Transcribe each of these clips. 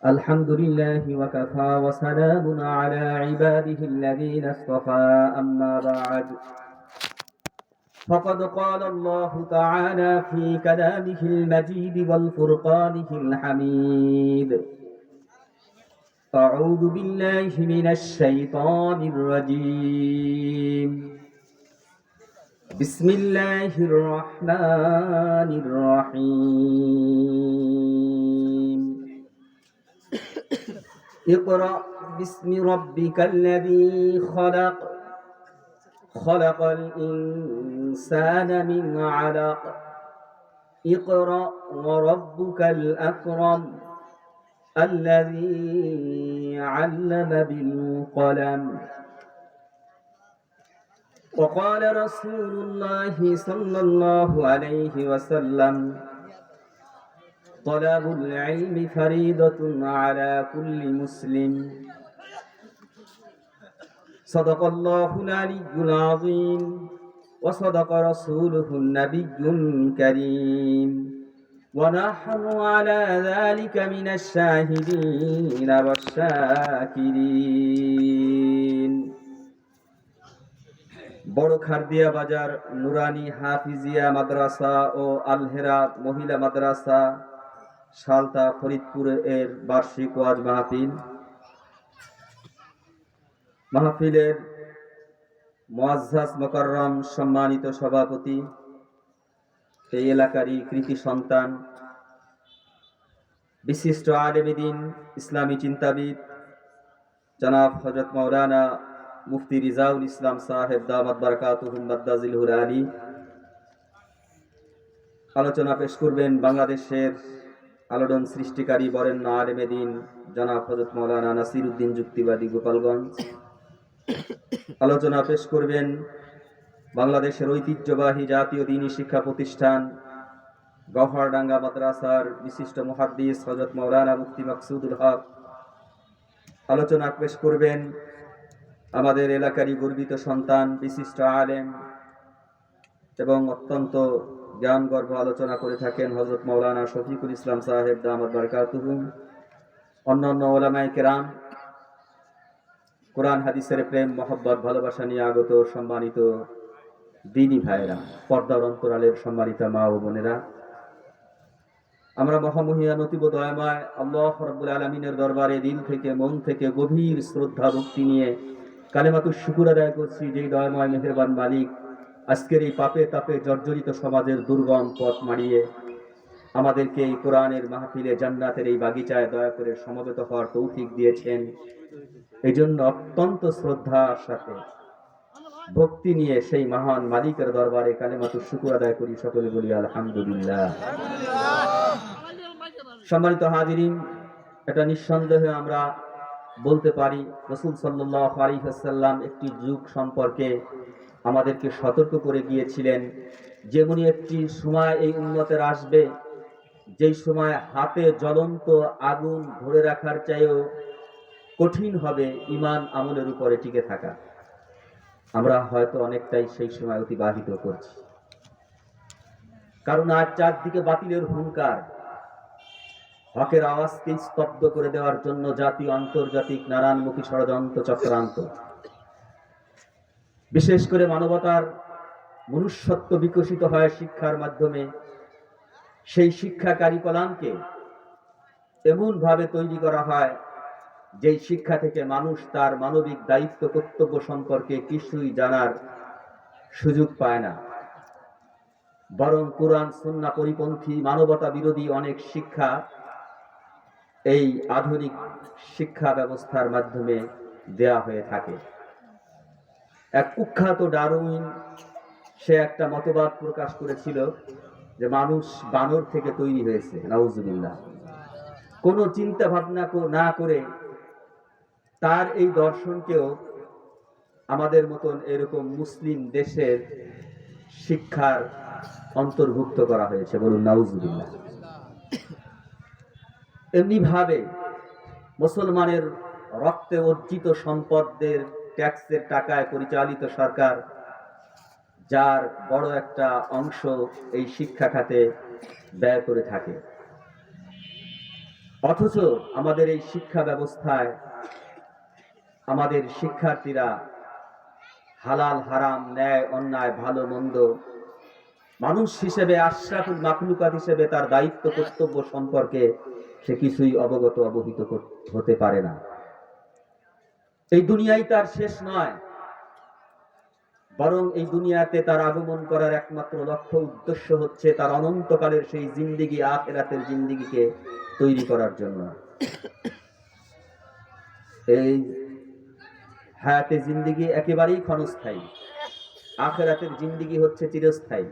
الحمد لله وكفى وسلام على عباده الذين اصطفى أما بعد فقد قال الله تعالى في كلامه المجيد والفرقانه الحميد أعوذ بالله من الشيطان الرجيم بسم الله الرحمن الرحيم اقرأ باسم ربك الذي خلق الإنسان من علق اقرأ وربك الأكرم الذي علم بالقلم وقال رسول الله صلى الله عليه وسلم طلب العلم فريضة على كل مسلم صدق الله العلي العظيم وصدق رسوله النبي الكريم ونحن على ذلك من الشاهدين والشاكرين বড় খারদিয়া বাজার নুরানি হাফিজিয়া মাদ্রাসা ও আলহেরা মহিলা মাদ্রাসা সালতা ফরিদপুর এর বার্ষিক ওয়াজ মাহফিলের মুআজ্জাজ মুকাররম সম্মানিত সভাপতি, এই এলাকারই কৃতি সন্তান, বিশিষ্ট আলেমে দ্বীন, ইসলামী চিন্তাবিদ জনাব হযরত মাওলানা মুফতি রিজাউল ইসলাম সাহেব দামাত বারাকাতুহুম মাদ্দাজিলহুল আলী আলোচনা পেশ করবেন বাংলাদেশের আলোড়ন সৃষ্টিকারী বরেণ্য আলেমে দ্বীন জনাব হযরত মাওলানা নাসিরউদ্দিন যুক্তিবাদী গোপালগঞ্জ। আলোচনা পেশ করবেন বাংলাদেশের ঐতিহ্যবাহী জাতীয় দ্বীনী শিক্ষা প্রতিষ্ঠান গওহরডাঙ্গা মাদ্রাসার বিশিষ্ট মুহাদ্দিস হযরত মাওলানা মুফতি মাকসুদুল হক। আলোচনা পেশ করবেন আমাদের এলাকারই গর্বিত সন্তান, বিশিষ্ট আলেম এবং অত্যন্ত জ্ঞানগর্ভ আলোচনা করে থাকেন হযরত মাওলানা শফিকুল ইসলাম সাহেব দামাত বারাকাতুহুম। অন্যান্য ওলামায়ে কেরাম, কোরআন হাদিসের প্রেম মহব্বত ভালোবাসা নিয়ে আগত সম্মানিত দ্বীনী ভাইয়েরা, পর্দার অন্তরালের সম্মানিত মা ও বোনেরা, আমরা মহামহিয়ান অতীব দয়াময় আল্লাহ রাব্বুল আলামিনের দরবারে দিল থেকে মন থেকে গভীর শ্রদ্ধা ভক্তি নিয়ে কালেমাতুশ শুকর আদায় করছি, যেই দয়াময় মেহেরবান মালিক আজকের এই পাপে তাপে জর্জরিত সমাজের দুর্গম পথ মাড়িয়ে আমাদেরকে এই কোরআনের মাহফিলে জান্নাতের এই বাগিচায় দয়া করে সমবেত হওয়ার তৌফিক দিয়েছেন। এই জন্য অত্যন্ত শ্রদ্ধার সাথে ভক্তি নিয়ে সেই মহান মালিকের দরবারে কালেমাতুশ শুকর আদায় করি, সকলে বলি আলহামদুলিল্লাহ। সম্মানিত হাজিরিন, এটা নিঃসন্দেহে আমরা বলতে পারি রাসূল সাল্লাল্লাহু আলাইহি ওয়াসাল্লাম একটি যুগ সম্পর্কে আমাদেরকে সতর্ক করে গিয়েছিলেন, যেমনি একটি সময় এই উম্মতের আসবে যেই সময় হাতে জ্বলন্ত আগুন ধরে রাখার চাইও কঠিন হবে ঈমান আমলের উপরে টিকে থাকা। আমরা হয়তো অনেকটাই সেই সময় অতিবাহিত করছি, কারণ আজ চারদিকে বাতিলের হুঙ্কার, হকের আওয়াজকে স্তব্ধ করে দেওয়ার জন্য জাতীয় আন্তর্জাতিক নানানমুখী ষড়যন্ত্র চক্রান্ত, বিশেষ করে মানবতার মনুষ্যত্ব বিকশিত হয় শিক্ষার মাধ্যমে। সেই শিক্ষা কারিকুলামকে এমন ভাবে তৈরি করা হয় যেই শিক্ষা থেকে মানুষ তার মানবিক দায়িত্ব কর্তব্য সম্পর্কে কিছুই জানার সুযোগ পায় না, বরং কোরআন সুন্নাহ পরিপন্থী মানবতা বিরোধী অনেক শিক্ষা এই আধুনিক শিক্ষা ব্যবস্থার মাধ্যমে দেয়া হয়ে থাকে। এক কুখ্যাত ডারউইন সে একটা মতবাদ প্রকাশ করেছিল যে মানুষ বানর থেকে তৈরি হয়েছে। নাউজুবিল্লাহ। কোনো চিন্তা ভাবনা না করে তার এই দর্শনকেও আমাদের মতন এরকম মুসলিম দেশের শিক্ষার অন্তর্ভুক্ত করা হয়েছে, বলুন নাউজুবিল্লাহ। এমনি ভাবে মুসলমানের রক্তে অর্জিত সম্পদের ট্যাক্সের টাকায় পরিচালিত সরকার, যার বড় একটা অংশ এই শিক্ষা খাতে ব্যয় করে থাকে, অথচ আমাদের এই শিক্ষা ব্যবস্থায় আমাদের শিক্ষার্থীরা হালাল হারাম, ন্যায় অন্যায়, ভালো মন্দ, মানুষ হিসেবে, আশরাফুল মাখলুকাত হিসেবে তার দায়িত্ব কর্তব্য সম্পর্কে সে কিছুই অবহিত হতে পারে না। এই দুনিয়াই তার শেষ নয়, বরং এই দুনিয়াতে তার আগমন করার একমাত্র লক্ষ্য উদ্দেশ্য হচ্ছে তার অনন্তকালের সেই জিন্দিগি, আখিরাতের জিন্দিগিকে তৈরি করার জন্য। এই হায়াতে জিন্দিগি একেবারেই ক্ষণস্থায়ী, আখিরাতের জিন্দিগি হচ্ছে চিরস্থায়ী।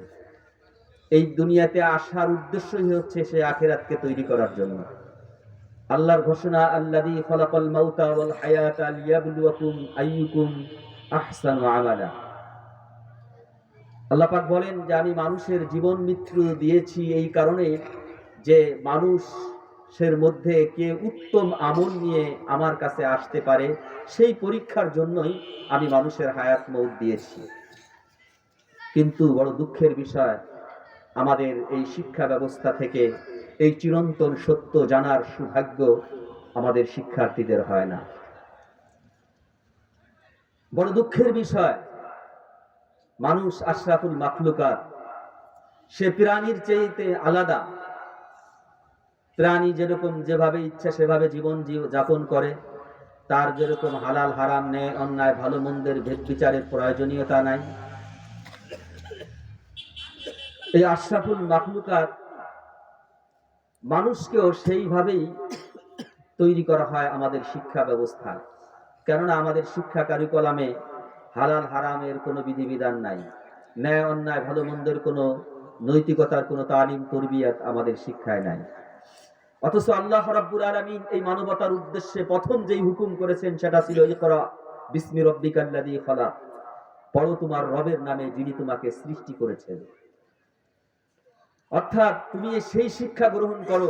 এই দুনিয়াতে আসার উদ্দেশ্যই হচ্ছে সে আখিরাতকে তৈরি করার জন্য। আল্লাহর ঘোষণা, আল্লাযী খালাকাল মাউতা ওয়াল হায়াতা লিয়াবলুয়াকুম আইয়ুকুম আহসানু আমালা। আল্লাহ পাক বলেন যে আমি মানুষের জীবন মৃত্যু দিয়েছি এই কারণে যে মানুষের মধ্যে কে উত্তম আমল নিয়ে আমার কাছে আসতে পারে, সেই পরীক্ষার জন্যই আমি মানুষের হায়াত মউত দিয়েছি। কিন্তু বড় দুঃখের বিষয়, আমাদের এই শিক্ষা ব্যবস্থা থেকে এই চিরন্তন সত্য জানার সৌভাগ্য আমাদের শিক্ষার্থীদের হয় না। বড় দুঃখের বিষয়, মানুষ আশরাফুল মাখলুকাত, সে প্রাণীর চাইতে আলাদা। প্রাণী যেরকম যেভাবে ইচ্ছা সেভাবে জীবন যাপন করে, তার যেরকম হালাল হারাম, ন্যায় অন্যায়, ভালো মন্দের ভেদ বিচারের প্রয়োজনীয়তা নাই। এই আশরাফুল মাখলুকাত মানুষকেও সেইভাবেই তৈরি করা হয় আমাদের শিক্ষা ব্যবস্থায়। কেননা আমাদের শিক্ষা কারিকুলামে হালাল হারামের কোনো বিধিবিধান নাই, ন্যায় অন্যায়, ভালো মন্দের কোনো নৈতিকতার কোনো তালিম তরবিয়াত আমাদের শিক্ষায় নাই। অথচ আল্লাহ রাব্বুল আলামিন এই মানবতার উদ্দেশ্যে প্রথম যেই হুকুম করেছেন সেটা ছিল ইকরা বিসমি রাব্বিকাল্লাযী খালাক, পড়ো তোমার রবের নামে যিনি তোমাকে সৃষ্টি করেছেন। অর্থাৎ তুমি সেই শিক্ষা গ্রহণ করো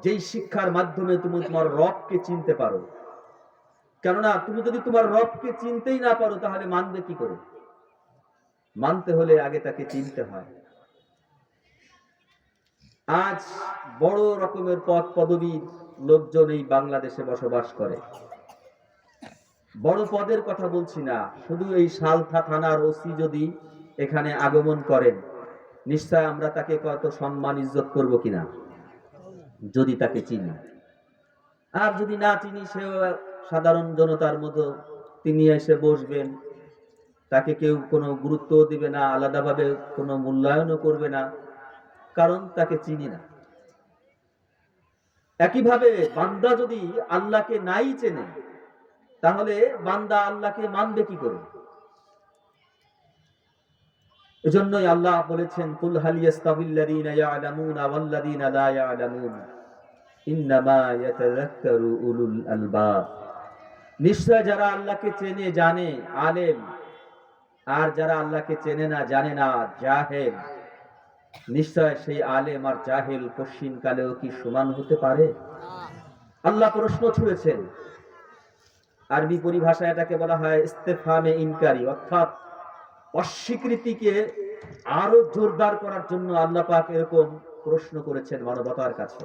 যেই শিক্ষার মাধ্যমে তুমি তোমার রবকে চিনতে পারো। কেননা তুমি যদি তোমার রবকে চিনতেই না পারো তাহলে মানবে কি করে? মানতে হলে আগে তাকে চিনতে হয়। আজ বড় রকমের পদ পদবীর লোকজন এই বাংলাদেশে বসবাস করে। বড় পদের কথা বলছি না, শুধু এই সালথা থানার ওসি যদি এখানে আগমন করেন, নিশ্চয় আমরা তাকে কত সম্মান ইজ্জত করবো কিনা, যদি তাকে চিনি। আর যদি না চিনি, সেও সাধারণ জনতার মতো তিনি এসে বসবেন, তাকে কেউ কোনো গুরুত্ব দিবে না, আলাদাভাবে কোনো মূল্যায়নও করবে না, কারণ তাকে চিনি না। একইভাবে বান্দা যদি আল্লাহকে নাই চেনে, তাহলে বান্দা আল্লাহকে মানবে কি করে? এজন্যই আল্লাহ বলেছেন, কুল হাল ইয়াস্তাবিল্লাযীনা ইয়ালামুনা ওয়াল্লাযীনা লা ইয়ালামুন ইন্নামা ইয়াতাযাক্কারু উলুল আলবাব। নিশ্চয় যারা আল্লাহকে চেনে জানে আলেম, আর যারা আল্লাহকে চেনে না জানে না জাহেল। নিশ্চয় সেই আলেম আর জাহেল কশিন কালেও কি সমান হতে পারে? আল্লাহ প্রশ্ন ছুড়েছেন। আরবি পরিভাষায় এটাকে বলা হয় ইস্তেফহামে ইনকারি, অর্থাৎ অস্বীকৃতিকে আরো জোরদার করার জন্য আল্লাহ পাক এরকম প্রশ্ন করেছেন মানবতার কাছে।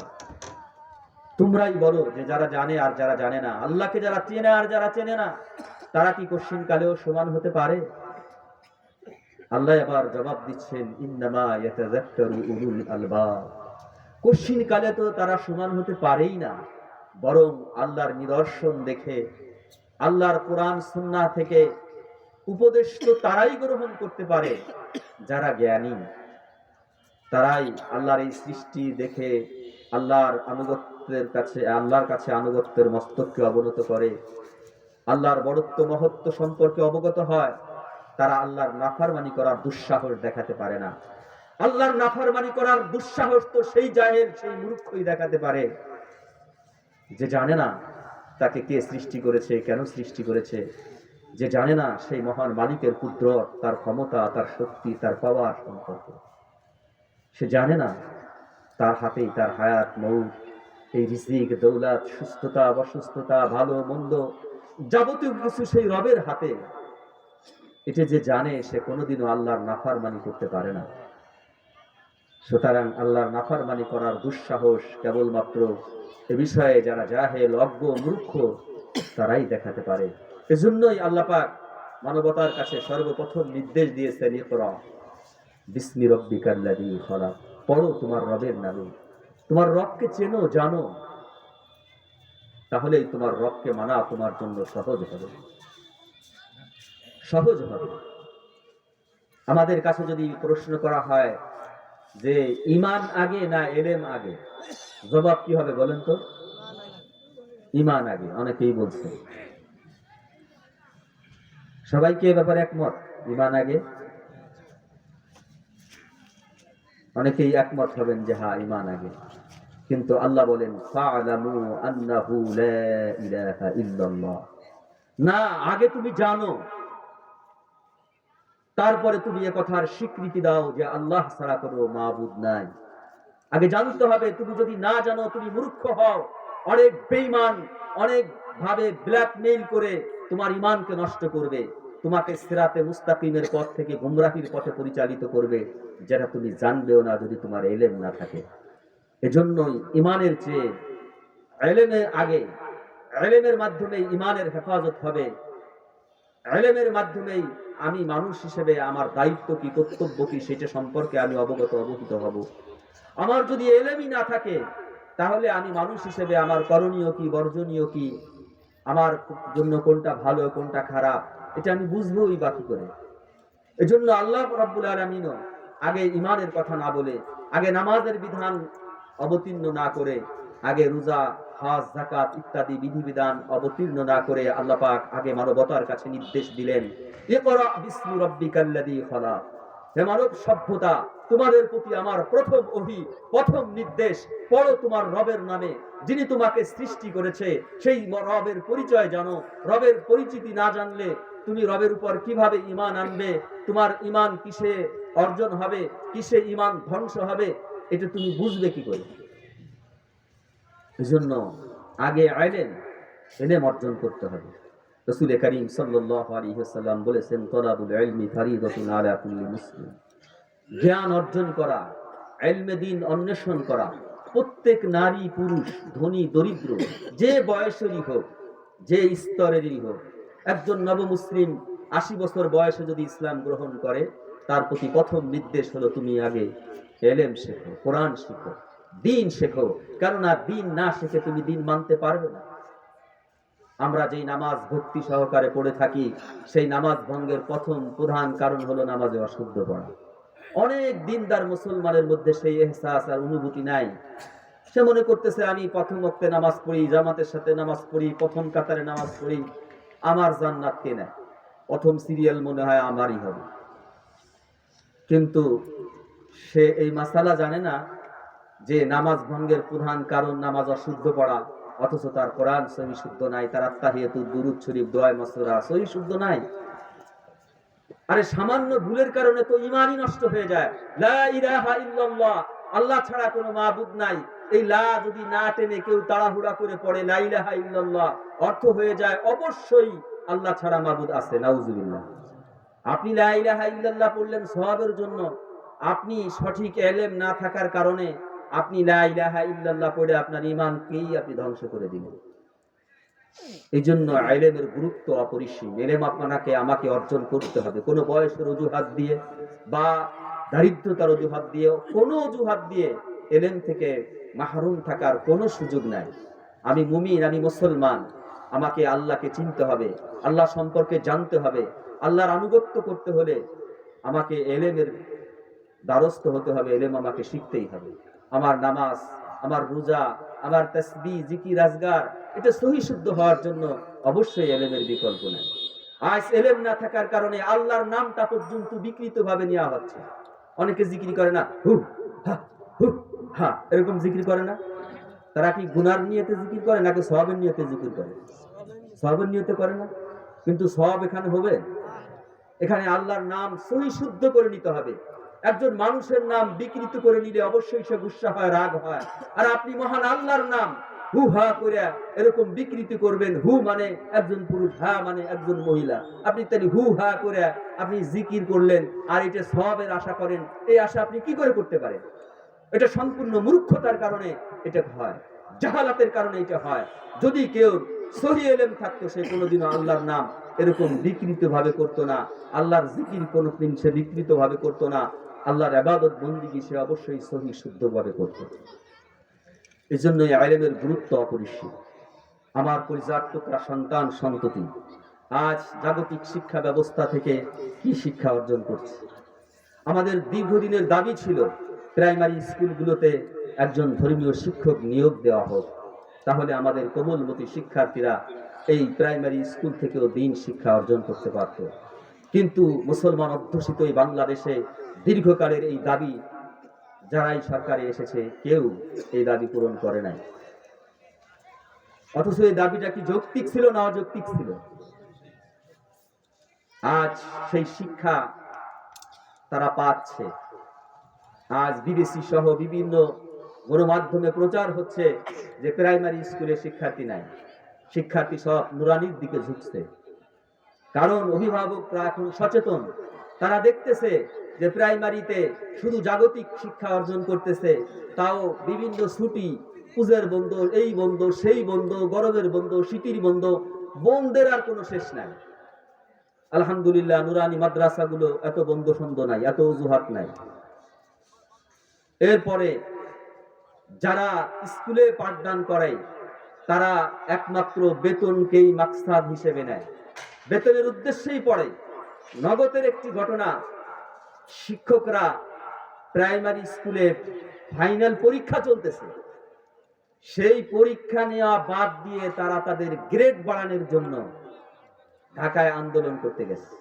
তোমরাই বলো যে যারা জানে আর যারা জানে না, আল্লাহকে যারা চেনে আর যারা চেনে না, তারা কি কশিন কালেও সমান হতে পারে? আল্লাহ আবার জবাব দিচ্ছেন, ইন্নামা ইয়াতাযাক্কারু উলুল আলবাব। কশিন কালে তো তারা সমান হতে পারেই না, বরং আল্লাহর নিদর্শন দেখে, আল্লাহর কোরআন সুন্নাহ থেকে উপদেশ তো তারাই গ্রহণ করতে পারে যারা জ্ঞানী। তারাই আল্লাহর এই সৃষ্টি দেখে আল্লাহর কাছে আনুগত্যের মস্তককে অবনত করে, আল্লাহর বড়ত্ব মহত্ব সম্পর্কে অবগত হয়। তারা আল্লাহর নাফরমানি করার দুঃসাহস দেখাতে পারে না। আল্লাহর নাফরমানি করার দুঃসাহস তো সেই জাহেল, সেই মূর্খই দেখাতে পারে যে জানে না তাকে কে সৃষ্টি করেছে, কেন সৃষ্টি করেছে, যে জানে না সেই মহান মালিকের কুদরত, তার ক্ষমতা, তার শক্তি, তার পাওয়ার সম্পর্কে। সে জানে না তার হাতেই তার হায়াত মউত, এই রিজিক, দৌলত, সুস্থতা, অসুস্থতা, ভালো মন্দ, যাবতীয় কিছু সেই রবের হাতে। এটা যে জানে, সে কোনোদিনও আল্লাহর নাফরমানি করতে পারে না। সুতরাং আল্লাহর নাফরমানি করার দুঃসাহস কেবলমাত্র এ বিষয়ে যারা জাহেল, অজ্ঞ, মূর্খ তারাই দেখাতে পারে। এজন্যই আল্লাহ পাক মানবতার কাছে সর্বপ্রথম নির্দেশ দিয়েছেন, ইকরা বিসমি রাব্বিকাল্লাযী খলাক, পড়ো তোমার রবের নামে। তোমার রবকে চেনো, জানো, তাহলেই তোমার রবকে মানা তোমার জন্য সহজ হবে, সহজ হবে। আমাদের কাছে যদি প্রশ্ন করা হয় যে ঈমান আগে না ইলম আগে, জবাব কি হবে বলেন তো? ঈমান আগে। অনেকেই বলছে, সবাই কি এ ব্যাপারে একমত? ঈমান আগে? অনেকেই একমত হবেন যে হ্যাঁ, ঈমান আগে। কিন্তু আল্লাহ বলেন ফা'লামু আন্নাহু লা ইলাহা ইল্লাল্লাহ, না, আগে তুমি জানো, তারপরে তুমি এ কথার স্বীকৃতি দাও যে আল্লাহ ছাড়া কোনো মাবুদ নাই। আগে জানতে হবে। তুমি যদি না জানো, তুমি মূর্খ হও, অনেক বেঈমান অনেক ভাবে ব্ল্যাকমেইল করে তোমার ঈমানকে নষ্ট করবে, তোমাকে সিরাতে মুস্তাকিমের পথ থেকে গুমরাহির পথে পরিচালিত করবে, যেটা তুমি জানবেও না যদি তোমার ইলম না থাকে। এজন্যই ঈমানের চেয়ে ইলমের আগে, ইলমের মাধ্যমেই ঈমানের হেফাজত হবে। ইলমের মাধ্যমেই আমি মানুষ হিসেবে আমার দায়িত্ব কি, কর্তব্য কি, সেটা সম্পর্কে আমি অবহিত হব। আমার যদি ইলমই না থাকে, তাহলে আমি মানুষ হিসেবে আমার করণীয় কি, বর্জনীয় কি, আমার জন্য কোনটা ভালো কোনটা খারাপ, এটা আমি বুঝবোই বা কি করে? এজন্য আল্লাহ রাব্বুল আলামিনও আগে ঈমানের কথা না বলে, আগে নামাজের বিধান অবতীর্ণ না করে, আগে রোজা, হজ, যাকাত ইত্যাদি বিধিবিধান অবতীর্ণ না করে আল্লাহ পাক আগে মানবতার কাছে নির্দেশ দিলেন, ইকরা বিসমি রাব্বিকাল্লাযী খলাক। হে মানব সভ্যতা, তোমাদের প্রতি আমার প্রথম ওহী, প্রথম নির্দেশ, পড়ো তোমার রবের নামে, যিনি তোমাকে সৃষ্টি করেছে। সেই রবের পরিচয় জানো। রবের পরিচিতি না জানলে তুমি রবের উপর কিভাবে ঈমান আনবে? তোমার ঈমান কিসে অর্জন হবে, কিসে ঈমান ধ্বংস হবে, এটা তুমি বুঝবে কি করে? এজন্য আগে ইলম অর্জন করতে হবে। রাসূল করিম সাল্লাল্লাহু আলাইহি ওয়াসাল্লাম বলেছেন, তালাবুল ইলমি ফারিদাতুন আলা কুল্লি মুসলিম। জ্ঞান অর্জন করা, ইলমে দ্বীন অন্বেষণ করা প্রত্যেক নারী পুরুষ, ধনী দরিদ্র, যে বয়সেরই হোক, যে স্তরেরই হোক, একজন নবমুসলিম 80 বছর বয়সে যদি ইসলাম গ্রহণ করে, তার প্রতি প্রথম নির্দেশ হলো তুমি আগে ইলম শেখো, কোরআন শেখো, দ্বীন শেখো। কেননা দ্বীন না শিখে তুমি দ্বীন মানতে পারবে না। আমরা যেই নামাজ ভক্তি সহকারে পড়ে থাকি, সেই নামাজ ভঙ্গের প্রথম প্রধান কারণ হলো নামাজে অশুদ্ধ পড়া। অনেক দিনদার মুসলমানের মধ্যে সেই এহসাস আর অনুভূতি নাই। সে মনে করতেছে আমি প্রথম ওয়াক্তে নামাজ পড়ি, জামাতের সাথে নামাজ পড়ি, প্রথম কাতারে নামাজ পড়ি, আমার জান্নাত কে নেয়, প্রথম সিরিয়াল মনে হয় আমারই হবে। কিন্তু সে এই মাসালা জানে না যে নামাজ ভঙ্গের প্রধান কারণ নামাজ অশুদ্ধ পড়া, অথচ তার কোরআন সহি শুদ্ধ নাই, তার আত্তাহিয়াতুদ, দুরূদ শরীফ, দোয়া মাসুরা সহি শুদ্ধ নাই। আরে সামান্য ভুলের কারণে তো ঈমানই নষ্ট হয়ে যায়। লা ইলাহা ইল্লাল্লাহ, আল্লাহ ছাড়া কোনো মাবুদ নাই, এই লা যদি না টেনে কেউ তাড়াহুড়া করে পড়ে লা ইলাহা ইল্লাল্লাহ, অর্থ হয়ে যায় অবশ্যই আল্লাহ ছাড়া মাবুদ আছে। নাউজুবিল্লাহ। আপনি লা ইলাহা ইল্লাল্লাহ পড়লেন সওয়াবের জন্য, আপনি সঠিক ইলম না থাকার কারণে আপনি লা ইলাহা ইল্লাল্লাহ পড়ে আপনার ঈমানকেই আপনি ধ্বংস করে দিলেন। এই জন্য ইলমের গুরুত্ব অপরিসীম। ইলম আপনাকে আমাকে অর্জন করতে হবে। কোনো বয়সের অজুহাত দিয়ে বা দারিদ্রতার অজুহাত দিয়ে, কোনো অজুহাত দিয়ে ইলম থেকে মাহরুম থাকার কোনো সুযোগ নাই। আমি মুমিন, আমি মুসলমান, আমাকে আল্লাহকে চিনতে হবে, আল্লাহ সম্পর্কে জানতে হবে। আল্লাহর আনুগত্য করতে হলে আমাকে ইলমের দ্বারস্থ হতে হবে, ইলম আমাকে শিখতেই হবে। আমার নামাজ, আমার রোজা, আমার তাসবিহ, জিকির, আজগার, এটা সহি শুদ্ধ হওয়ার জন্য অবশ্যই ইলমের বিকল্প নাই। আজ ইলম না থাকার কারণে আল্লাহর নামটা পর্যন্ত বিকৃত ভাবে নেওয়া হচ্ছে। অনেকে জিকির করে না, হু হা হু হা, এরকম জিকির করে না। তারা কি গুনার নিয়তে জিকির করে নাকি সওয়াবের নিয়তে জিকির করে? সওয়াবের নিয়তে করে না, কিন্তু সওয়াব এখানে হবে। এখানে আল্লাহর নাম সহি শুদ্ধ করে নিতে হবে। একজন মানুষের নাম বিকৃত করে নিলে অবশ্যই সে গুসা হয়, রাগ হয়। আর আপনি মহান আল্লাহর নাম হু হা করে এরকম বিকৃতি করবেন, হু মানে একজন পুরুষ, হা মানে একজন মহিলা, আপনি তাহলে হু হা করে আপনি জিকির করলেন আর এটা সওয়াবের আশা করেন, এই আশা আপনি কি করে করতে পারেন? এটা সম্পূর্ণ মূর্খতার কারণে এটা হয়, জাহালাতের কারণে এটা হয়। যদি কেউ সহি ইলম থাকতো, সে কোনোদিনও আল্লাহর নাম এরকম বিকৃত ভাবে করতো না, আল্লাহর জিকির কোনোদিন সে বিকৃত ভাবে করতো না, আল্লাহর ইবাদত বন্দেগী সে অবশ্যই সহি শুদ্ধ ভাবে করতো। এই জন্য ইলমের গুরুত্ব অপরিসীম। আমার পরিজাত টুকরা সন্তান সন্ততি আজ জাগতিক শিক্ষা ব্যবস্থা থেকে কি শিক্ষা অর্জন করছে? আমাদের দীর্ঘদিনের দাবি ছিল প্রাইমারি স্কুলগুলোতে একজন ধর্মীয় শিক্ষক নিয়োগ দেওয়া হোক, তাহলে আমাদের কোমলমতি শিক্ষার্থীরা এই প্রাইমারি স্কুল থেকেও দিন শিক্ষা অর্জন করতে পারত। কিন্তু মুসলমান অধ্যুষিত এই বাংলাদেশে দীর্ঘকালের এই দাবি যারাই সরকারে এসেছে কেউ এই দাবি পূরণ করে নাই। অথচ এই দাবিটা কি যৌক্তিক ছিল না অযৌক্তিক ছিল? আজ সেই শিক্ষা তারা পাচ্ছে। আজ বিবিসি সহ বিভিন্ন গণমাধ্যমে প্রচার হচ্ছে যে প্রাইমারি স্কুলে শিক্ষার্থী নাই, শিক্ষার্থী সব নুরানির দিকে ঝুঁকছে। কারণ অভিভাবকরা এখন সচেতন, তারা দেখতেছে যে প্রাইমারিতে শুধু জাগতিক শিক্ষা অর্জন করতেছে, তাও বিভিন্ন ছুটি, পূজার বন্ধ, এই বন্ধ সেই বন্ধ, গরমের বন্ধ, শীতের বন্ধ, বন্ধের আর কোনো শেষ নাই। আলহামদুলিল্লাহ নুরানি মাদ্রাসাগুলো এত বন্ধ সন্ধ নাই, এত অজুহাত নাই। এরপরে যারা স্কুলে পাঠদান করে তারা একমাত্র বেতনকেই মাকসাদ হিসেবে নেয়, বেতনের উদ্দেশ্যেই পড়ে। নগদের একটি ঘটনা, শিক্ষকরা প্রাইমারি স্কুলে ফাইনাল পরীক্ষা চলতেছে, সেই পরীক্ষা নেওয়া বাদ দিয়ে তারা তাদের গ্রেড বাড়ানোর জন্য ঢাকায় আন্দোলন করতে গেছে।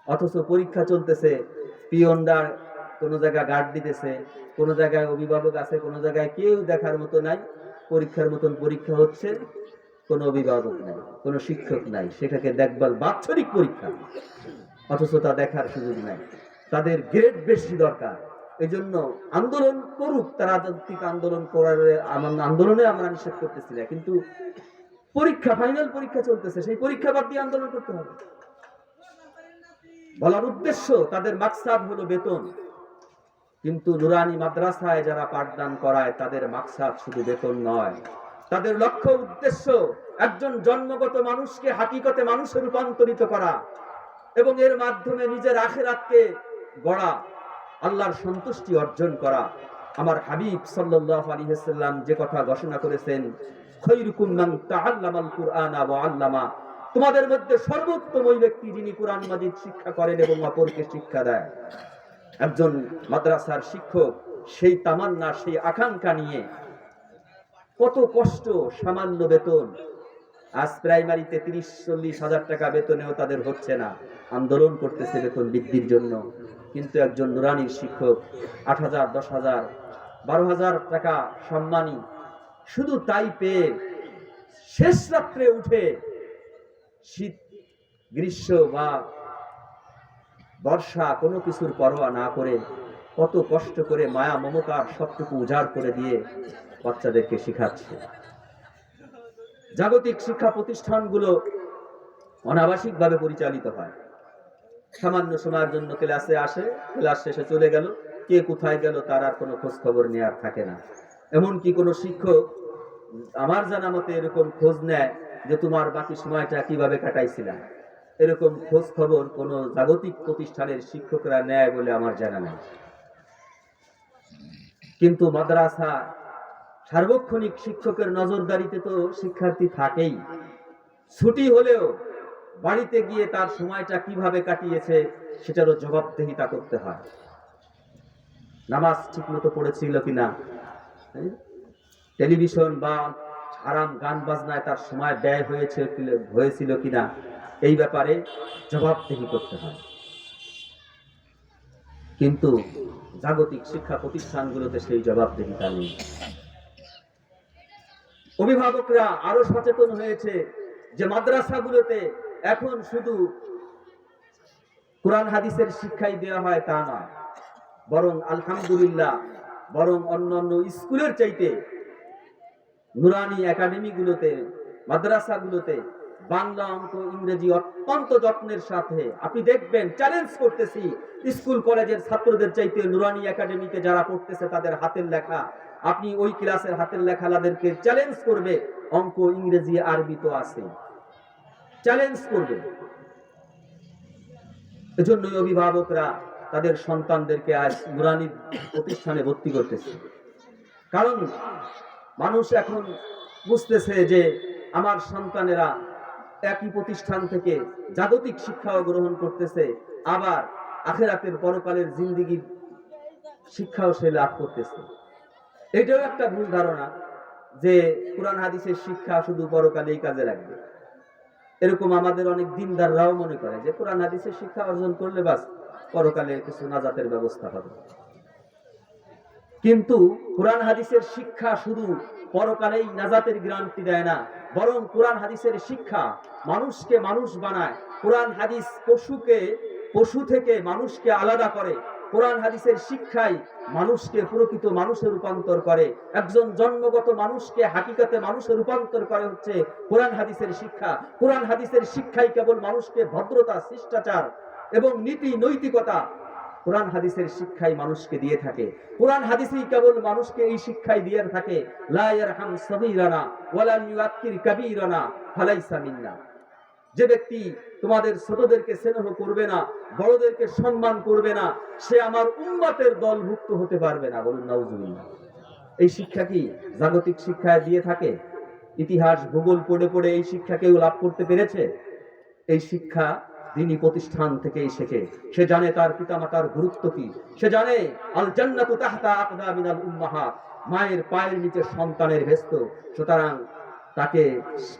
অথচ পরীক্ষা চলতেছে, পিয়নরা কোনো জায়গায় গার্ড দিতেছে, কোনো জায়গায় অভিভাবক আছে, কোনো জায়গায় কেউ দেখার মতো নাই। পরীক্ষার মতন পরীক্ষা হচ্ছে, কোনো অভিভাবক নাই, কোনো শিক্ষক নাই, সেটাকে দেখভাল বাৎসরিক পরীক্ষা, অথচ তা দেখার সুযোগ নাই। তাদের গ্রেড বেশি দরকার। এই জন্য আন্দোলন করুক, তারা রাজনৈতিক আন্দোলন করার আন্দোলনে আমরা নিষেধ করতেছি না, কিন্তু পরীক্ষা, ফাইনাল পরীক্ষা চলতেছে, সেই পরীক্ষা বাদ দিয়ে আন্দোলন করতে হবে। বলার উদ্দেশ্য তাদের মাকসাদ হলো বেতন, কিন্তু নুরানি মাদ্রাসায় যারা পাঠদান করায় তাদের মাকসাদ শুধু বেতন নয়, তাদের লক্ষ্য উদ্দেশ্য একজন জন্মগত মানুষকে হাকিকতে মানুষে রূপান্তরিত করা এবং এর মাধ্যমে নিজের আখিরাতকে গড়া, আল্লাহর সন্তুষ্টি অর্জন করা। আমার হাবিব সাল্লাল্লাহু আলাইহি ওয়াসাল্লাম যে কথা ঘোষণা করেছেন, খায়রুকুম মান তাআল্লামাল কুরআনা ওয়া আল্লামা, তোমাদের মধ্যে সর্বোত্তম ওই ব্যক্তি যিনি কুরআন মাজিদ শিক্ষা করেন এবং অপরকে শিক্ষা দেয়। একজন মাদ্রাসার শিক্ষক সেই তামান্না, সেই আকাঙ্ক্ষা নিয়ে কত কষ্ট, সামান্য বেতন। আজ প্রাইমারিতে 30-40 হাজার টাকা বেতনেও তাদের হচ্ছে না, আন্দোলন করতেছে বেতন বৃদ্ধির জন্য। কিন্তু একজন নুরানির শিক্ষক 8,000, 10,000, 12,000 টাকা সম্মানী, শুধু তাই পেয়ে শেষ রাত্রে উঠে শীত, গ্রীষ্ম বা বর্ষা কোনো কিছুর পরোয়া না করে কত কষ্ট করে মায়া মমতার সবটুকু উজাড় করে দিয়ে বাচ্চাদেরকে শিখাচ্ছে। জাগতিক শিক্ষা প্রতিষ্ঠানগুলো অনাবাসিকভাবে পরিচালিত হয়। সামান্য সময়ের জন্য ক্লাসে আসে, ক্লাস শেষে চলে গেল, কে কোথায় গেল তার আর কোনো খোঁজ খবর নেওয়ার থাকে না। এমনকি কোনো শিক্ষক আমার জানা মতে এরকম খোঁজ নেয় যে তোমার বাকি সময়টা কিভাবে কাটাইছিলাম, এরকম খোঁজ খবর কোন জাগতিক প্রতিষ্ঠানের শিক্ষকরা নেয় বলে আমার জানা নেই। কিন্তু মাদ্রাসা সার্বক্ষণিক শিক্ষকের নজরদারিতে তো শিক্ষার্থী থাকেই। ছুটি হলেও বাড়িতে গিয়ে তার সময়টা কিভাবে কাটিয়েছে সেটারও জবাবদিহিতা করতে হয়। নামাজ ঠিক মতো পড়েছিল কিনা, টেলিভিশন বা হারাম গান বাজনায় তার সময় ব্যয় হয়েছিল কিনা, এই ব্যাপারে জবাবদিহি করতে হয়। কিন্তু জাগতিক শিক্ষা প্রতিষ্ঠানগুলোতে সেই জবাবদিহিতা নেই। অভিভাবকরা আরো সচেতন হয়েছে যে মাদ্রাসাগুলোতে এখন শুধু কোরআন হাদিসের শিক্ষাই দেওয়া হয় তা নয়, বরং আলহামদুলিল্লাহ, বরং অন্যান্য স্কুলের চাইতে নুরানি একাডেমিগুলোতে, মাদ্রাসাগুলোতে বাংলা, অঙ্ক, ইংরেজি অত্যন্ত যত্নের সাথে আপনি দেখবেন, চ্যালেঞ্জ করতেছি, স্কুল কলেজের ছাত্রদের চাইতে নুরানি একাডেমিতে যারা পড়তেছে তাদের হাতের লেখা, আপনি ওই ক্লাসের হাতের লেখা তাদেরকে চ্যালেঞ্জ করবে, অঙ্ক, ইংরেজি, আরবি তো আছে, চ্যালেঞ্জ করবে। এজন্যই অভিভাবকরা তাদের সন্তানদেরকে আজ নুরানি প্রতিষ্ঠানে ভর্তি করতেছে। কারণ মানুষ এখন বুঝতেছে যে আমার সন্তানেরা একই প্রতিষ্ঠান থেকে জাগতিক শিক্ষাও গ্রহণ করতেছে, আবার আখিরাতের পরকালের জিন্দেগির শিক্ষাও সে লাভ করতেছে। এটাও একটা ভুল ধারণা যে কোরআন হাদিসের শিক্ষা শুধু পরকালেই কাজে লাগবে। এরকম আমাদের অনেক দিনদাররাও মনে করে যে কোরআন হাদিসের শিক্ষা অর্জন করলে বাস পরকালে কিছু নাজাতের ব্যবস্থা হবে। কিন্তু কোরআন হাদিসের শিক্ষা শুধু পরকালেই নাজাতের গ্যারান্টি দেয় না, বরং কোরআন হাদিসের শিক্ষা মানুষকে মানুষ বানায়। কোরআন হাদিস পশু থেকে মানুষকে আলাদা করে। কোরআন হাদিসের শিক্ষাই মানুষকে প্রকৃত মানুষে রূপান্তর করে। একজন জন্মগত মানুষকে হাকিকাতে মানুষে রূপান্তর করে হচ্ছে কোরআন হাদিসের শিক্ষা। কোরআন হাদিসের শিক্ষাই কেবল মানুষকে ভদ্রতা, শিষ্টাচার এবং নীতি নৈতিকতা কোরআন হাদিসের শিক্ষাই মানুষকে দিয়ে থাকে। কোরআন হাদিসই কেবল মানুষকে এই শিক্ষাই দিয়ে থাকে, লা ইয়ারহাম সগীরানা ওয়ালা ইউআক্কির কাবীরানা ফালাইসা মিন্না। যে ব্যক্তি তোমাদের ছোটদেরকে স্নেহ করবে না, বড়দেরকে সম্মান করবে না, সে আমার উম্মতের দলভুক্ত হতে পারবে না। বলুন নাউজুবিল্লাহ। এই শিক্ষা কি জাগতিক শিক্ষায় দিয়ে থাকে? ইতিহাস ভূগোল পড়ে পড়ে এই শিক্ষা কেউ লাভ করতে পেরেছে? এই শিক্ষা দিনী প্রতিষ্ঠান থেকেই শেখে। সে জানে তার পিতামাতার গুরুত্ব কি, সে জানে আল জান্নাতু তাহতা আকদামিনাল উম্মাহাত, মায়ের পায়ের নিচে সন্তানের ভেস্ত, সুতরাং তাকে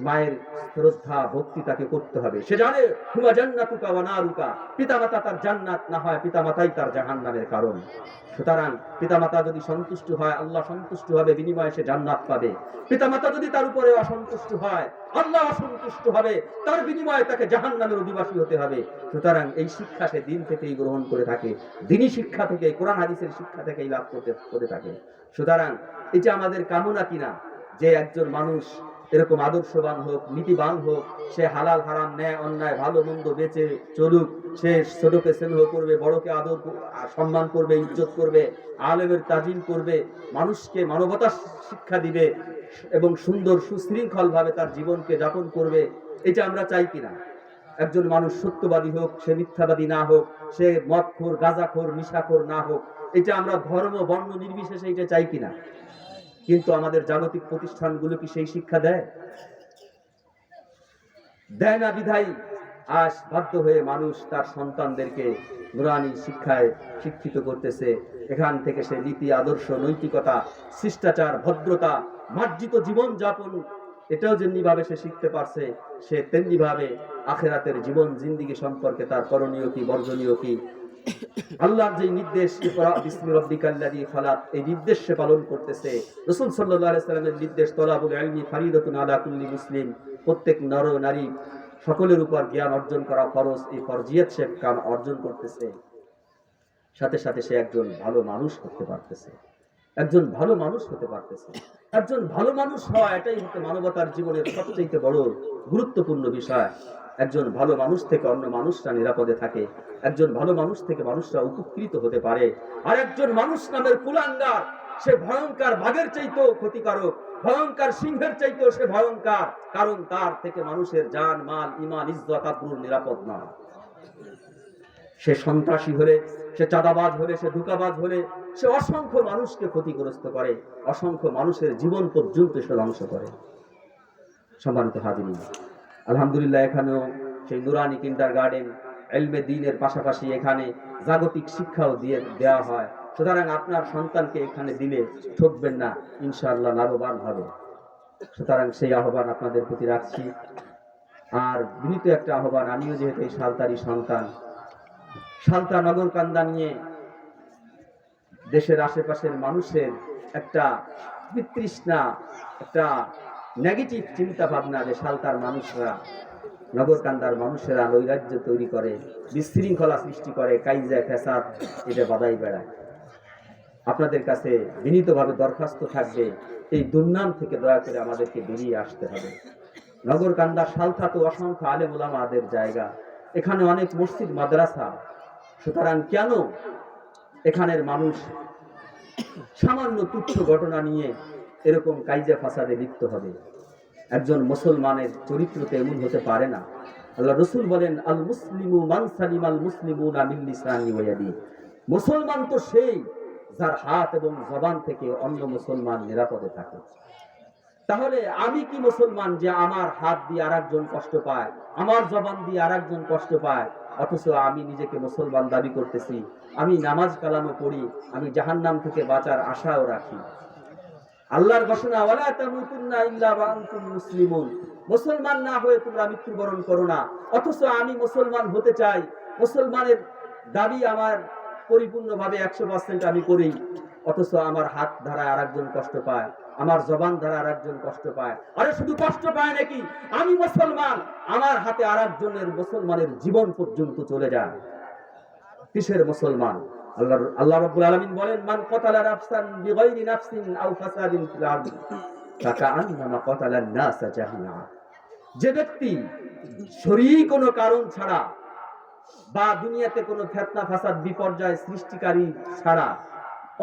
মায়ের শ্রদ্ধা ভক্তি তাকে করতে হবে। সে জানে হুমা জান্নাতুকা ওয়া নারুকা, পিতামাতা তার জান্নাত না হয় পিতামাতাই তার জাহান্নামের কারণ। সুতরাং পিতামাতা যদি সন্তুষ্ট হয় আল্লাহ সন্তুষ্ট হবে, বিনিময়ে সে জান্নাত পাবে। পিতামাতা যদি তার উপরে অসন্তুষ্ট হয় আল্লাহ অসন্তুষ্ট হবে, তার বিনিময়ে তাকে জাহান্নামের অধিবাসী হতে হবে। সুতরাং এই শিক্ষা সে দিন থেকেই গ্রহণ করে থাকে, দিনী শিক্ষা থেকে, কোরআন হাদিসের শিক্ষা থেকেই লাভ করে থাকে। সুতরাং এটা আমাদের কামনা কিনা যে একজন মানুষ এরকম আদর্শবান হোক, নীতিবান হোক, সে হালাল হারাম, ন্যায় অন্যায়, ভালো মন্দ বেঁচে চলুক, সে ছোটকে স্নেহ করবে, বড়কে আদর সম্মান করবে, ইজ্জত করবে, আলেমের তাজিম করবে, মানুষকে মানবতা শিক্ষা দিবে এবং সুন্দর সুশৃঙ্খল ভাবে তার জীবনকে যাপন করবে। এটা আমরা চাই কিনা? একজন মানুষ সত্যবাদী হোক, সে মিথ্যাবাদী না হোক, সে মদখোর, গাঁজাখোর, নিশাখোর না হোক, এটা আমরা ধর্ম বর্ণ নির্বিশেষে এটা চাই কিনা? কিন্তু আমাদের জাগতিক প্রতিষ্ঠানগুলো কি সেই শিক্ষা দেয়? দেয় না। বিধায় আজ বাধ্য হয়ে মানুষ তার সন্তানদেরকে নুরানি শিক্ষায় শিক্ষিত করতেছে। এখান থেকে সে নীতি, আদর্শ, নৈতিকতা, শিষ্টাচার, ভদ্রতা, মার্জিত জীবন যাপন এটাও যেমনি ভাবে সে শিখতে পারছে, সে তেমনি ভাবে আখিরাতের জীবন জিন্দিগি সম্পর্কে তার করণীয় কি, বর্জনীয় কি, আল্লাহর যে নির্দেশ, ইকরা বিসমি রাব্বিকাল্লাযী খালাক, এই নির্দেশ সে পালন করতেছে। রাসূল সাল্লাল্লাহু আলাইহি ওয়াসাল্লামের নির্দেশ তলাবুল ইলমি ফারিদাতুন আলা কুল্লি মুসলিম, প্রত্যেক নর নারী সকলের উপর জ্ঞান অর্জন করা ফরজ। এই ফরজিয়ত সে কাম অর্জন করতেছে, সাথে সাথে সে একজন ভালো মানুষ হতে পারতেছে, একজন ভালো মানুষ হতে পারতেছে। একজন ভালো মানুষ হওয়া এটাই হচ্ছে মানবতার জীবনের সবচেয়ে বড় গুরুত্বপূর্ণ বিষয়। একজন ভালো মানুষ থেকে অন্য মানুষরা নিরাপদে থাকে, একজন ভালো মানুষ থেকে মানুষরা উপকৃত হতে পারে। আর একজন মানুষ নামের কুলাঙ্গার, সে ভয়ঙ্কর বাঘের চাইতেও ক্ষতিকারক, ভয়ঙ্কর সিংহের চাইতেও সে ভয়ঙ্কর, কারণ তার থেকে মানুষের জান, মাল, ঈমান, ইজ্জত, আবরুর নিরাপদ না। সে সন্ত্রাসী হলে, সে চাঁদাবাজ হলে, সে ধোঁকাবাজ হলে, সে অসংখ্য মানুষকে ক্ষতিগ্রস্ত করে, অসংখ্য মানুষের জীবন পর্যন্ত সে ধ্বংস করে। সম্মানিত হাজিরিন, আলহামদুলিল্লাহ এখানেও সেই নুরানি কিন্ডারগার্টেন ইলমে দ্বীনের পাশাপাশি এখানে জাগতিক শিক্ষাও দেওয়া হয়। সুতরাং আপনার সন্তানকে এখানে দিলে ঠকবেন না, ইনশাআল্লাহ লাভবান হবে। সুতরাং সেই আহ্বান আপনাদের প্রতি রাখছি। আর বিনীত একটা আহ্বান, আমিও যেহেতু এই সালতারি সন্তান, সালতা নগর কান্দা নিয়ে দেশের আশেপাশের মানুষের একটা বিতৃষ্ণা, একটা নেগেটিভ চিন্তা ভাবনা যে সালতার মানুষরা, নগরকান্দার মানুষেরা নৈরাজ্য তৈরি করে, বিশৃঙ্খলা সৃষ্টি করে, কাইজা ফ্যাসাদ এটা বাদাই বেড়ায়। আপনাদের কাছে বিনীতভাবে দরখাস্ত থাকবে, এই দুর্নাম থেকে দয়া করে আমাদেরকে বেরিয়ে আসতে হবে। নগরকান্দা সালথা তো অসংখ্য আলেম ওলামাদের জায়গা, এখানে অনেক মসজিদ মাদ্রাসা। সুতরাং কেন এখানের মানুষ সামান্য তুচ্ছ ঘটনা নিয়ে এরকম কাইজা ফাসাদে লিপ্ত হবে? একজন মুসলমানের চরিত্র তো এমন হতে পারে না। আল্লাহ রসুল বলেন, আল মুসলিমু মান সালিম আল মুসলিমুনা মিন লিসানি ওয়া ইয়াদি। মুসলমান তো সেই যার হাত এবং জবান থেকে অন্য মুসলমান নিরাপদে থাকে। তাহলে আমি কি মুসলমান যে আমার হাত দিয়ে আরেকজন কষ্ট পায়, আমার জবান দিয়ে আরেকজন কষ্ট পায়, অথচ আমি নিজেকে মুসলমান দাবি করতেছি, আমি নামাজ কালামও পড়ি, আমি জাহান্নাম থেকে বাঁচার আশাও রাখি। আল্লাহর ঘোষণা, ওয়ালা তামুতুন্না ইল্লা ওয়া আনতুম মুসলিমুন, মুসলমান না হয়ে তোমরা মৃত্যুবরণ করো না। অথচ আমি মুসলমান হতে চাই, মুসলমানের দাবি আমার পরিপূর্ণভাবে 100% আমি করি, অথচ আমার হাত দ্বারা আরেকজন কষ্ট পায়, আমার জবান দ্বারা আরেকজন কষ্ট পায়। আরে শুধু কষ্ট পায় নাকি, আমি মুসলমান, আমার হাতে আরেকজনের মুসলমানের জীবন পর্যন্ত চলে যায়। কিসের মুসলমান? আল্লাহ রাব্বুল আলামিন বলেন, মান কাতালা নাফসান বিগাইরি নাফসিন আও ফাসাদিন ফিল আরদি ফাকাআন্নামা কাতালান নাসা জামিআ। যে ব্যক্তি শরীয়ী কোনো কারণ ছাড়া বা দুনিয়াতে কোনো ফিতনা ফাসাদ বিপর্যয় সৃষ্টিকারী ছাড়া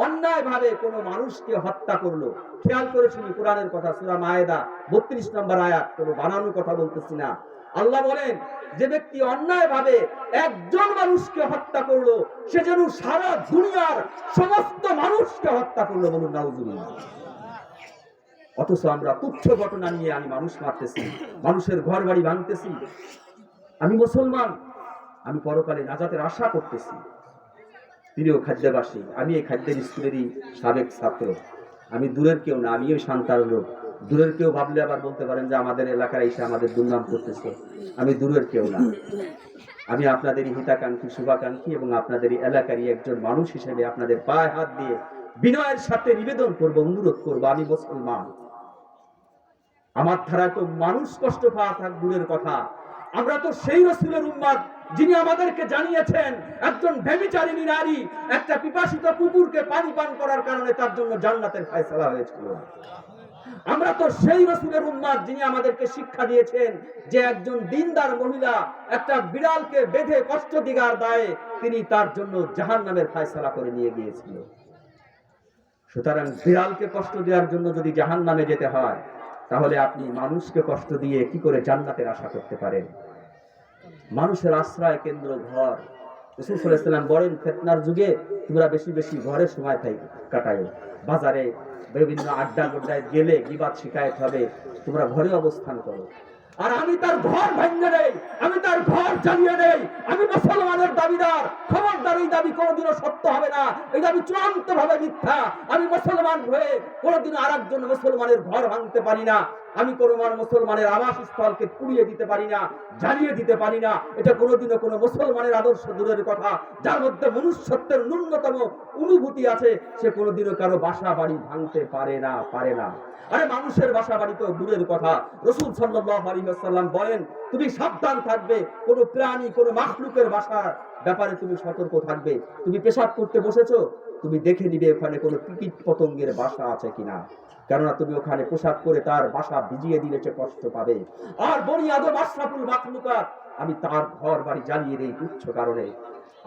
অন্যায়ভাবে কোনো মানুষকে হত্যা করলো, খেয়াল করে শুনি কোরআনের কথা, সূরা মায়েদা 32 নম্বর আয়াত, কোনো বানানোর কথা বলতেছি না। আল্লাহ বলেন, যে ব্যক্তি অন্যায়ভাবে একজন মানুষকে হত্যা করলো, সে যেন সারা দুনিয়ার সমস্ত মানুষকে হত্যা করলো। বলুন নাউজুবিল্লাহ। অথচ আমরা তুচ্ছ ঘটনা নিয়ে আমি মানুষ মারতেছি, মানুষের ঘর বাড়ি ভাঙতেছি। আমি মুসলমান, আমি পরকালে নাজাতের আশা করতেছি। প্রিয় খাদ্যবাসী, আমি এই খাদ্যের স্কুলেরই সাবেক ছাত্র, আমি দূরের কেউ না, আমিও শান্তার লোক। দূরের কেউ ভাবলে আবার বলতে পারেন যে আমাদের এলাকার এসে আমাদের দুর্নাম করতেছে। আমি দূরের কেউ না, আমি আপনাদেরই হিতাকাঙ্ক্ষী, শুভাকাঙ্ক্ষী এবং আপনাদেরই এলাকারই একজন মানুষ হিসেবে আপনাদের পায়ে হাত দিয়ে বিনয়ের সাথে নিবেদন করব, অনুরোধ করব, আমি মুসলমান। আমার ধারায় তো মানুষ কষ্ট পাওয়া থাক দূরের কথা, আমরা তো সেই রাসূলের উম্মত যিনি আমাদেরকে জানিয়েছেন একজন ব্যভিচারিণী নারী একটা পিপাসিত কুকুরকে পানি পান করার কারণে তার জন্য জান্নাতের ফয়সালা হয়েছিল। আমরা তো সেই রাসূলের উম্মত যিনি আমাদেরকে শিক্ষা দিয়েছেন যে একজন দিনদার মহিলা একটা বিড়ালকে বেঁধে কষ্ট দিগার দায়ে তিনি তার জন্য জাহান্নামের ফয়সালা করে নিয়ে গিয়েছিল। সুতরাং বিড়ালকে কষ্ট দেওয়ার জন্য যদি জাহান্নামে যেতে হয়, তাহলে আপনি মানুষকে কষ্ট দিয়ে কি করে জান্নাতের আশা করতে পারেন? মানুষের আশ্রয় কেন্দ্র ঘর। রাসূল সাল্লাল্লাহু আলাইহি ওয়াসাল্লাম বলেন, ফিতনার যুগে তোমরা বেশি বেশি ঘরে সময় কাটায়, বাজারে বিভিন্ন আড্ডা গোড্ডায় গেলে গীবাত শিকায়েত হবে, তোমরা ঘরে অবস্থান করো। আর আমি তার ঘর ভেঙে নেই, আমি তার ঘর জ্বালিয়ে নেই, আমি মুসলমানের দাবিদার। খবরদার, এই দাবি কোনোদিনও সত্য হবে না, এই দাবি চূড়ান্ত ভাবে মিথ্যা। আমি মুসলমান হয়ে কোনোদিনও আরেকজন মুসলমানের ঘর ভাঙতে পারি না, আমি কোনো মুসলমানের আবাসস্থলকে পুড়িয়ে দিতে পারি না, জ্বালিয়ে দিতে পারি না। এটা কোনোদিনও কোনো মুসলমানের আদর্শ দূরের কথা, যার মধ্যে মনুষ্যত্বের ন্যূনতম অনুভূতি আছে, সে কোনোদিনও কারো বাসা বাড়ি ভাঙতে পারে না, পারে না। আরে মানুষের বাসা বাড়ি তো দূরের কথা, রাসূল সাল্লাল্লাহু আলাইহি ওয়াসাল্লাম বলেন, তুমি সাবধান থাকবে, কোনো প্রাণী, কোনো মাখলুকের বাসার ব্যাপারে তুমি সতর্ক থাকবে। তুমি পেশাব করতে বসেছো, তুমি দেখে নিবে ওখানে কোনো কীট পতঙ্গের বাসা আছে কিনা, কেননা তুমি ওখানে পোশাক করে তার বাসা ভিজিয়ে দিলে সে কষ্ট পাবে। আর বনি আদম আশরাফুল মাখলুকাত, আমি তার ঘর বাড়ি জ্বালিয়ে দেই তুচ্ছ কারণে।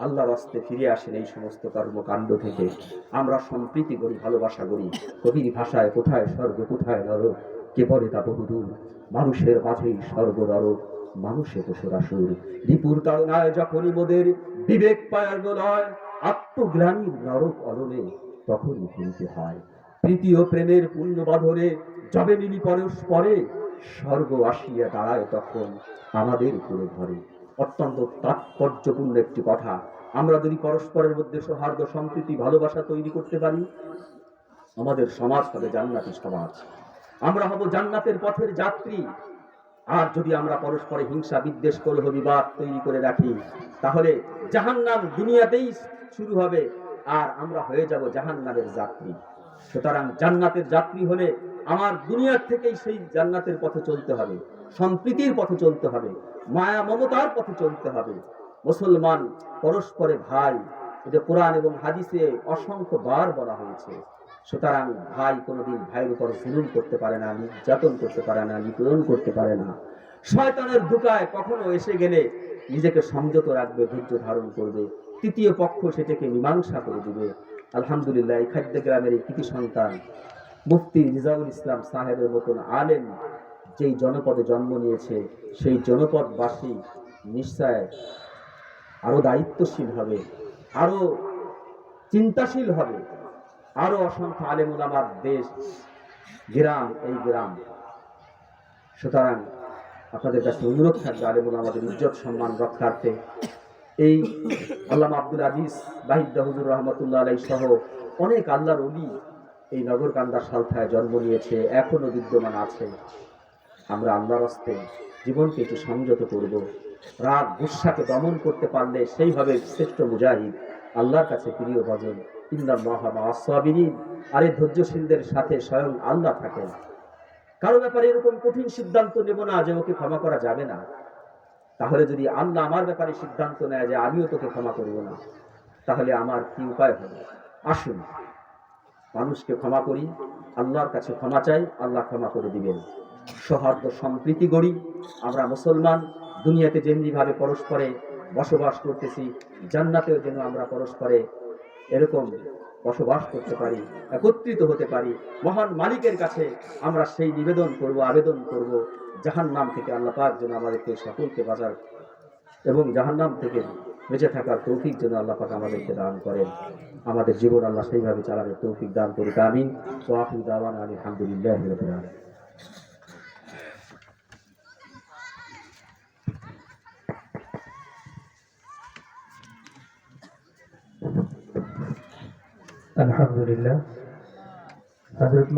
আল্লাহর রাস্তায় ফিরে আসেন এই সমস্ত কর্মকাণ্ড থেকে। আমরা সম্প্রীতি করি, ভালোবাসা করি। কবির ভাষায় কোথায় স্বর্গ কোথায় নরক, কে বলে তা বহুদূর, মানুষের মাঝেই স্বর্গ নরক, মানুষে তো সরাসুর। রিপুর তাড়নায় যখনই মোদের বিবেক পায়ার গোলয়, আত্মগ্লানির নরক অলনে তখনই ভুলতে হয়। প্রীতি ও প্রেমের পূর্ণ বাঁধনে যবে মিলি পরস্পরে, স্বর্গ আসিয়া দাঁড়ায় তখন আমাদের পুরো ঘরে। অত্যন্ত তাৎপর্যপূর্ণ একটি কথা। আমরা যদি পরস্পরের মধ্যে সৌহার্দ্য, সম্প্রীতি, ভালোবাসা তৈরি করতে পারি, আমাদের সমাজ হবে জান্নাতি সমাজ, আমরা হব জান্নাতের পথের যাত্রী। আর যদি আমরা পরস্পরে হিংসা, বিদ্বেষ, কলহ, বিবাদ তৈরি করে রাখি, তাহলে জাহান্নাম দুনিয়াতেই শুরু হবে আর আমরা হয়ে যাব জাহান্নামের যাত্রী। সুতরাং জান্নাতের যাত্রী হলে আমার দুনিয়ার থেকেই সেই জান্নাতের পথে চলতে হবে, সম্প্রীতির পথে চলতে হবে, মায়া মমতার পথে চলতে হবে। মুসলমান পরস্পরে ভাই, এটা কোরআন এবং হাদিসে অসংখ্য বার বলা হয়েছে। সুতরাং ভাই কোনোদিন ভাইয়ের উপর জুলুম করতে পারে না, নির্যাতন করতে পারে না, নিপীড়ন করতে পারে না। শয়তানের ধোঁকায় কখনো এসে গেলে নিজেকে সংযত রাখবে, ধৈর্য ধারণ করবে, তৃতীয় পক্ষ সেটাকে মীমাংসা করে দিবে। আলহামদুলিল্লাহ, এই খাদ্য গ্রামের এই কৃতি সন্তান মুফতি রিজাউল ইসলাম সাহেবের মতন আলেম যেই জনপদে জন্ম নিয়েছে, সেই জনপদবাসী নিশ্চয় আরো দায়িত্বশীল হবে, আরো চিন্তাশীল হবে, আরো অসংখ্য আলেম ওলামার দেশ, গ্রাম, এই গ্রাম। সুতরাং আপনাদের কাছে অনুরোধ থাকবে আলেম ওলামাদের ইজ্জত সম্মান রক্ষার্থে এই আল্লামা আব্দুল আজিজ বাহিদ্দা হুজুর রহমতুল্লাহ আলাইহি সহ অনেক আল্লাহর ওলি এই নগরকান্দা সালথায় জন্ম নিয়েছে, এখনো বিদ্যমান আছে। আমরা আল্লাহর হস্তে জীবনকে একটু সংযত করব। রাগ গুসাকে দমন করতে পারলে সেইভাবে শ্রেষ্ঠ মুজাহিদ, আল্লাহর কাছে প্রিয় ভজন। ইন্নাল্লাহা মা'আস সাবিরিন, আর এই ধৈর্যশীলদের সাথে স্বয়ং আল্লাহ থাকেন। কারো ব্যাপারে এরকম কঠিন সিদ্ধান্ত নেব না যে ওকে ক্ষমা করা যাবে না। তাহলে যদি আল্লাহ আমার ব্যাপারে সিদ্ধান্ত নেয় যে আমিও তোকে ক্ষমা করব না, তাহলে আমার কি উপায় হবে? আসুন মানুষকে ক্ষমা করি, আল্লাহর কাছে ক্ষমা চাই, আল্লাহ ক্ষমা করে দিবেন। সৌহার্দ্য সম্প্রীতি গড়ি। আমরা মুসলমান, দুনিয়াতে যেমনিভাবে পরস্পরে বসবাস করতেছি, জান্নাতেও যেন আমরা পরস্পরে এরকম বসবাস করতে পারি, একত্রিত হতে পারি। মহান মালিকের কাছে আমরা সেই নিবেদন করব, আবেদন করব, জাহান্নাম থেকে আল্লাহ পাক যেন আমাদেরকে সকলকে বাঁচার এবং জাহান্নাম থেকে বেঁচে থাকার তৌফিক যেন আল্লাহ পাক আমাদেরকে দান করেন। আমাদের জীবন আল্লাহ সেইভাবে চালানোর তৌফিক দান করুক, আমিন। ওয়া আখিরু দাওয়ানা আলহামদুলিল্লাহি রাব্বিল আলামিন। আলহামদুলিল্লাহ। হযরত